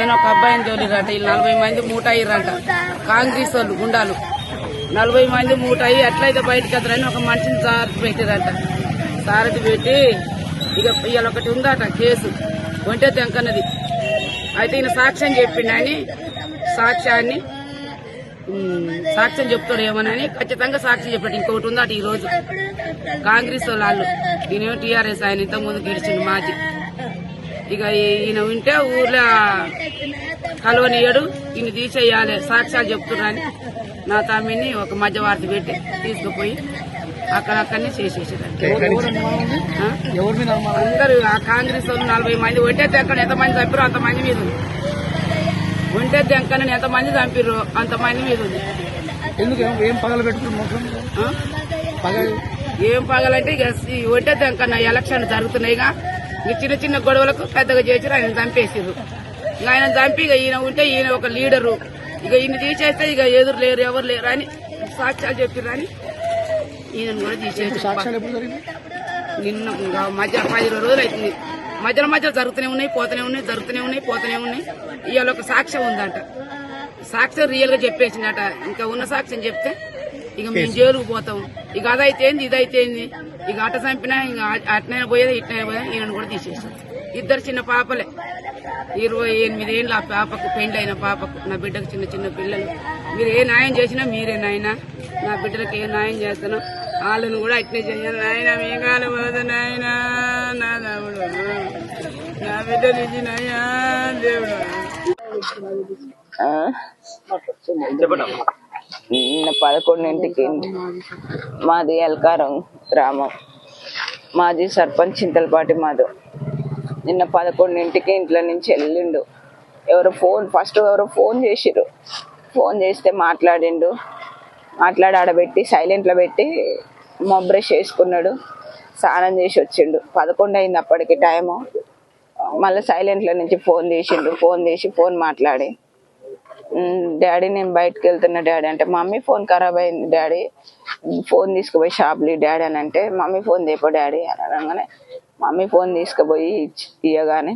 ఆయన ఒక అబ్బాయిని తోలిరట. వీళ్ళు 40 మంది మూట అయ్యారంట. కాంగ్రెస్ వాళ్ళు గుండాలు 40 మంది మూట అయ్యి ఎట్లయితే బయటకు వస్తారని ఒక మనిషిని సారథి పెట్టారట. సారథి పెట్టి ఇక ఇవాళ ఒకటి ఉందట కేసు ఒంటే తెంకన్నది. అయితే ఈయన సాక్ష్యం చెప్పిండు అని సాక్ష్యం చెప్తాడు ఏమోనని ఖచ్చితంగా సాక్ష్యం చెప్పాడు. ఇంకొకటి ఉందట ఈ రోజు కాంగ్రెస్ వాళ్ళు ఈయన టీఆర్ఎస్ ఆయన ఇంతకుముందు గెలిచిండు మాజీ. ఇక ఈయన ఉంటే ఊర్లో కలవనీయడు, ఈయన తీసేయాలి సాక్ష్యాలు చెప్తున్నారని నా తమ్మిని ఒక మధ్యవర్తి పెట్టి తీసుకుపోయి అక్కడక్కడనే చేసేసారు. అందరూ ఆ కాంగ్రెస్ వాళ్ళు 40 మంది ఒంటే తెంకని ఎంతమంది చంపారో అంతమంది మీద ఉంది. ఒంటే తెంకని ఎంతమంది చంపారో అంతమంది మీద ఉంది. ఏం పగలు పెట్టుకున్నారు? ఏం పగలంటే ఇక ఒంటే తెంకన్న ఎలక్షన్ జరుగుతున్నాయిగా, ఇక చిన్న చిన్న గొడవలకు పెద్దగా చేసి ఆయన చంపేసారు. ఇక ఆయన చంపి ఇక ఈయన ఉంటే ఈయన ఒక లీడరు, ఇక ఈయన తీసేస్తే ఇక ఎదురు లేరు ఎవరు లేరు అని సాక్ష్యాలు చెప్పారని ఈయన కూడా తీసేసి నిన్న మధ్య 10 రోజులు అవుతుంది. మధ్యలో జరుగుతూనే ఉన్నాయి, పోతూనే ఉన్నాయి. ఇవాళ ఒక సాక్ష్యం ఉందంట. సాక్ష్యం రియల్ గా చెప్పేసిందట. ఇంకా ఉన్న సాక్ష్యం చెప్తే ఇక మేము జైలుకు పోతాం. ఇక అదైతే ఇదైతే ఇక అట చంపినా ఇక అట్నైనా పోయేది ఇట్నైనా పోయేది. ఈయన కూడా తీసేసాం. 2 చిన్న పాపలే, 28 ఏళ్ళు ఆ పాపకు, పెండ్లి అయిన పాపకు. నా బిడ్డకు చిన్న పిల్లలు. మీరు ఏ న్యాయం చేసినా మీరే నాయన, నా బిడ్డలకు ఏ న్యాయం చేస్తానో వాళ్ళను కూడా అట్నే చేయాలి నాయన. మేఘాలు పోదు నాయన, నా దేవుడు, నా బిడ్డ నుంచి నాయా దేవుడు. నిన్న 11ంటికి మాది ఎల్కారం గ్రామం, మాజీ సర్పంచ్ చింతలపాటి మాధవ్. నిన్న 11ంటికి ఇంట్లో నుంచి వెళ్ళిండు. ఫస్ట్ ఎవరో ఫోన్ చేసిర్రు. ఫోన్ చేస్తే మాట్లాడి ఆడబెట్టి సైలెంట్లో పెట్టి బ్రష్ వేసుకున్నాడు, స్నానం చేసి వచ్చిండు. 11 అయింది అప్పటికి టైము. మళ్ళీ సైలెంట్లో నుంచి ఫోన్ చేసి మాట్లాడి, డాడీ నేను బయటకు వెళ్తున్నా డాడీ అంటే, మమ్మీ ఫోన్ ఖరాబ్ అయింది డాడీ, ఫోన్ తీసుకుపోయి షాప్లో డాడీ అని అంటే, మమ్మీ ఫోన్ తీపో డాడీ అని అనగానే మమ్మీ ఫోన్ తీసుకుపోయి ఇయ్యగానే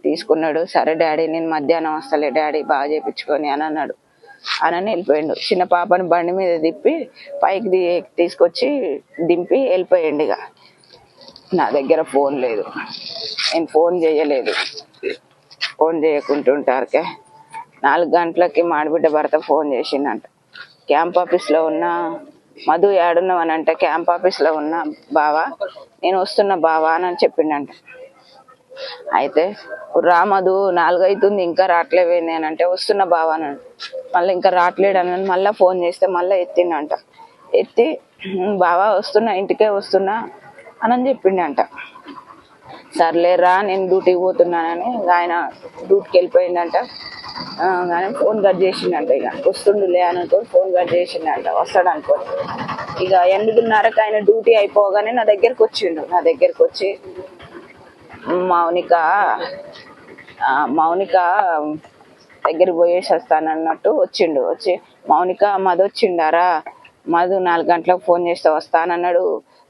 తీసుకున్నాడు. సరే డాడీ నేను మధ్యాహ్నం వస్తలే డాడీ బాగా చేయించుకొని అని అన్నాడు. అని వెళ్ళిపోయాడు. చిన్న పాపని బండి మీద తిప్పి పైకి తీసుకొచ్చి దింపి వెళ్ళిపోయాడు. ఇక నా దగ్గర ఫోన్ లేదు, నేను ఫోన్ చేయలేదు. ఫోన్ చేయకుంటుంటారుకే 4 గంటలకి మాడిబిడ్డ భర్త ఫోన్ చేసిండంట. క్యాంప్ ఆఫీస్లో ఉన్న మధు ఏడున్నావు అని అంటే, క్యాంప్ ఆఫీస్లో ఉన్న బావా నేను వస్తున్నా బావా అని చెప్పిండంట. అయితే రా మధు 4 అవుతుంది ఇంకా రావట్లేవేంది అని అంటే, వస్తున్నా బావా అని. మళ్ళీ ఇంకా రావట్లేడు అని మళ్ళీ ఫోన్ చేస్తే మళ్ళీ ఎత్తిండంట. ఎత్తి బావా వస్తున్నా, ఇంటికే వస్తున్నా అని చెప్పిండంట. సర్లేరా నేను డ్యూటీకి పోతున్నానని ఆయన డ్యూటీకి వెళ్ళిపోయిందంట. కానీ ఫోన్ కట్ చేసిండంట. ఇక వస్తుండులే అనుకోని ఫోన్ కట్ చేసిండంట. వస్తాడు అనుకోని ఇక 8:30కి ఆయన డ్యూటీ అయిపోగానే నా దగ్గరకు వచ్చిండు. నా దగ్గరకు వచ్చి మౌనిక దగ్గరికి పోయేసి వస్తానన్నట్టు వచ్చిండు. వచ్చి మౌనిక మధు వచ్చిండారా, మధు 4 గంటలకు ఫోన్ చేస్తే వస్తానన్నాడు,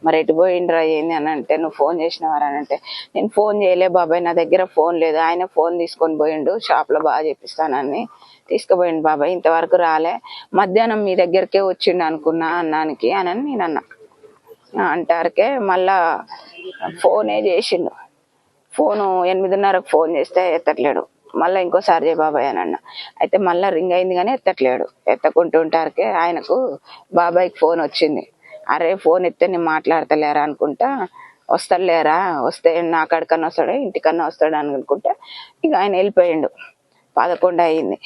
మరి ఎటు పోయిండ్రా ఏంది అని అంటే, నువ్వు ఫోన్ చేసినవారా అని అంటే, నేను ఫోన్ చేయలే బాబాయ్ నా దగ్గర ఫోన్ లేదు, ఆయన ఫోన్ తీసుకొని పోయిండు షాప్లో బాగా చెప్పిస్తానని తీసుకుపోయిండు బాబాయ్, ఇంతవరకు రాలే, మధ్యాహ్నం మీ దగ్గరికే వచ్చిండు అనుకున్నా అన్నానికి అని నేను అన్నా. అంటారుకే మళ్ళా ఫోనే చేసిండు. ఫోను 8:30కు ఫోన్ చేస్తే ఎత్తట్లేడు. మళ్ళీ ఇంకోసారి చేయ బాబాయ్ అని అన్న. అయితే మళ్ళీ రింగ్ అయింది కానీ ఎత్తట్లేడు. ఎత్తకుంటుంటారుకే ఆయనకు బాబాయ్కి ఫోన్ వచ్చింది. అరే ఫోన్ ఎత్తే నేను మాట్లాడతలేరా అనుకుంటా, వస్తలేరా, వస్తే నా కాడికన్నా వస్తాడు ఇంటికన్నా వస్తాడు అని అనుకుంటా ఇక ఆయన వెళ్ళిపోయిండు. 11 అయింది.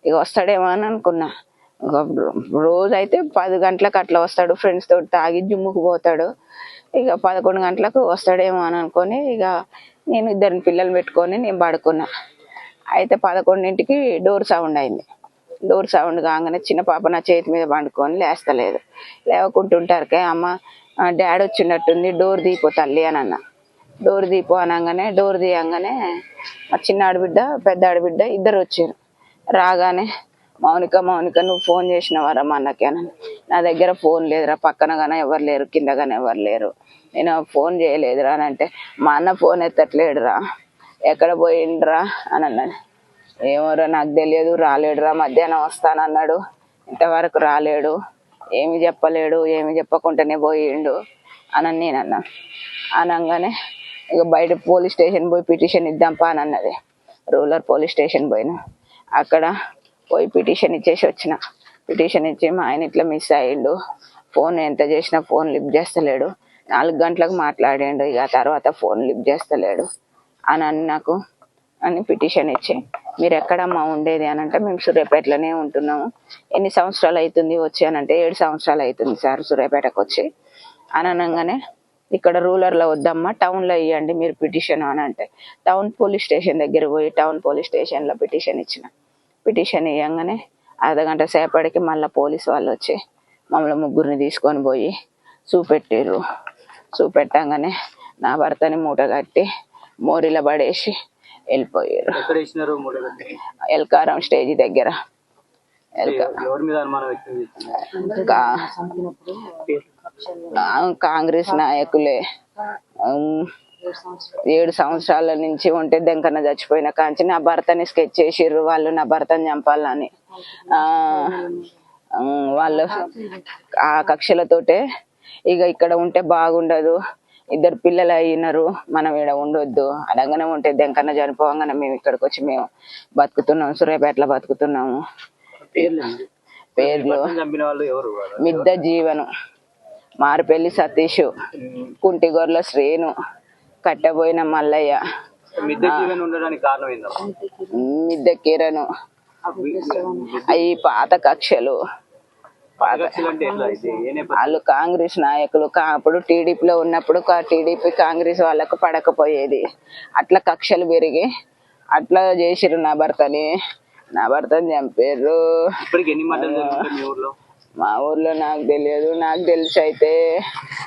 ఇక వస్తాడేమో అని అనుకున్నా. రోజైతే 10 గంటలకు అట్లా వస్తాడు, ఫ్రెండ్స్ తోటి తాగి జిమ్ముకు పోతాడు. ఇక 11 గంటలకు వస్తాడేమో అని అనుకొని ఇక నేను 2 పిల్లలు పెట్టుకొని నేను పడుకున్నా. అయితే 11ంటికి డోర్ సౌండ్ అయింది. డోర్ సౌండ్ కాగానే చిన్న పాప నా చేతి మీద పండుకొని లేస్తలేదు. లేవకుంటుంటారుకే అమ్మ డాడీ వచ్చినట్టుంది డోర్ దీపో తల్లి అని అన్న. డోర్ దీపో అనగానే డోర్ తీయంగానే మా చిన్న ఆడబిడ్డ పెద్ద ఆడబిడ్డ ఇద్దరు వచ్చారు. రాగానే మౌనిక నువ్వు ఫోన్ చేసినవారా మా అన్నకి అని. నా దగ్గర ఫోన్ లేదురా, పక్కన కానీ ఎవరు లేరు, కింద కానీ ఎవరు లేరు, నేను ఫోన్ చేయలేదురా అని అంటే, మా అన్న ఫోన్ ఎత్తట్లేడురా, ఎక్కడ పోయిండ్రా అని అన్నది. ఏమోరా నాకు తెలియదు, రాలేడురా, మధ్యాహ్నం వస్తానన్నాడు, ఇంతవరకు రాలేడు, ఏమి చెప్పలేడు, ఏమి చెప్పకుండానే పోయిండు అని నేను అన్నా. అనగానే ఇక బయట పోలీస్ స్టేషన్ పోయి పిటిషన్ ఇద్దాంపా అని అన్నది. రూరల్ పోలీస్ స్టేషన్ పోయినా, అక్కడ పోయి పిటిషన్ ఇచ్చేసి వచ్చిన. పిటిషన్ ఇచ్చి మా ఆయన ఇట్లా మిస్ అయ్యిండు, ఫోన్ ఎంత చేసినా ఫోన్ లిఫ్ట్ చేస్తలేడు, 4 గంటలకు మాట్లాడిండు, ఇక తర్వాత ఫోన్ లిఫ్ట్ చేస్తలేడు అని నాకు అని పిటిషన్ ఇచ్చి, మీరు ఎక్కడమ్మా ఉండేది అని అంటే, మేము సూర్యాపేటలోనే ఉంటున్నాము, ఎన్ని సంవత్సరాలు అవుతుంది వచ్చి అని అంటే, 7 సంవత్సరాలు అవుతుంది సార్ సూర్యాపేటకు వచ్చి అని అనగానే, ఇక్కడ రూరల్లో వద్దమ్మా టౌన్లో ఇవ్వండి మీరు పిటిషన్ అని అంటే, టౌన్ పోలీస్ స్టేషన్ దగ్గర పోయి టౌన్ పోలీస్ స్టేషన్లో పిటిషన్ ఇచ్చిన. పిటిషన్ ఇవ్వగానే అర్ధగంట సేపటికి మళ్ళీ పోలీస్ వాళ్ళు వచ్చి మమ్మల్ని ముగ్గురిని తీసుకొని పోయి చూపెట్టిర్రు. చూపెట్టగానే నా భర్తని మూట కట్టి మోరిలో పడేసి వెళ్ళిపోయారు. ఎల్కారం స్టేజ్ దగ్గర. కాంగ్రెస్ నాయకులే. 7 సంవత్సరాల నుంచి ఉంటే దెంకన చచ్చిపోయిన కాంచి నా భర్తని స్కెచ్ చేసిర్రు వాళ్ళు, నా భర్తని చంపాలని. వాళ్ళు ఆ కక్షలతోటే ఇక ఇక్కడ ఉంటే బాగుండదు, 2 పిల్లలు అయినారు, మనం ఇక్కడ ఉండొద్దు, అనగానే ఉంటే దెంకన్న చనిపోగానే మేము ఇక్కడికి వచ్చి మేము బతుకుతున్నాము, సూర్యాపేటలో బతుకుతున్నాము. పేర్లు మిద్ద జీవను, మారుపల్లి సతీష్, కుంటిగొర్ల శ్రీను, కట్టబోయిన మల్లయ్య, మిద్ద కిరణు. అవి పాత కక్షలు. వాళ్ళు కాంగ్రెస్ నాయకులు. అప్పుడు టీడీపీలో ఉన్నప్పుడు టీడీపీ కాంగ్రెస్ వాళ్ళకు పడకపోయేది, అట్లా కక్షలు పెరిగి అట్లా చేసిర్రు నా భర్తని చంపారు. మా ఊర్లో నాకు తెలియదు, నాకు తెలిసి అయితే